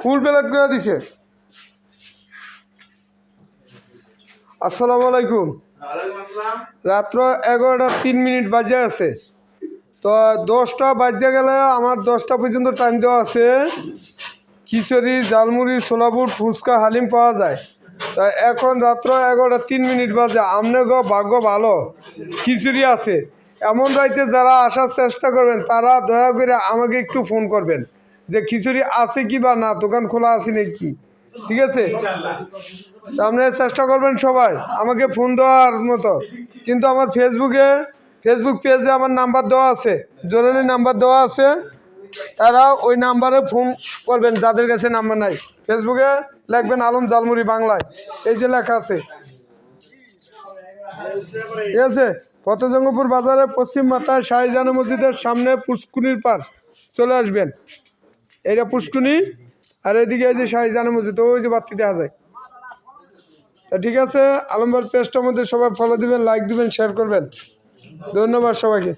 Full plate করে দিছে। আসসালামু আলাইকুম। রাত্র 11:03 বাজে আছে, তো 10টা বাজে গেলে আমার 10টা পর্যন্ত টাইম দেওয়া আছে। খিচুড়ি, ঝালমুড়ি, ছোলাবুট, ফুচকা, হালিম পাওয়া যায়। তা এখন রাত্র 11:03 বাজে, আপনাকে ভাগ্য ভালো, খিচুড়ি আছে। এমন রাইতে যারা আসার চেষ্টা করবেন তারা দয়া করে আমাকে একটু ফোন করবেন যে খিচুড়ি আছে কি বা না, দোকান খোলা আছে নাকি। ঠিক আছে, তা আপনারা চেষ্টা করবেন সবাই আমাকে ফোন দেওয়ার মতো। কিন্তু আমার ফেসবুক পেজে আমার নাম্বার দেওয়া আছে, জরুরি নাম্বার দেওয়া আছে, তারা ওই নাম্বারে ফোন করবেন যাদের কাছে নাম্বার নাই। ফেসবুকে লিখবেন আলম ঝালমুড়ি বাংলায়, এই যে লেখা আছে। ঠিক আছে, ফতেজঙ্গপুর বাজারে পশ্চিম মাথায় শাহজাহান মসজিদের সামনে পুষ্কুনির পার চলে আসবেন। এইটা পুষ্কুনি, আর এদিকে এই যে শাহজাহান মসজিদ, ওই যে বাতি দেখা যায়। তা ঠিক আছে, আলম ভাইয়ের পেজটার মধ্যে সবাই ফলো দিবেন, লাইক দিবেন, শেয়ার করবেন। ধন্যবাদ সবাইকে।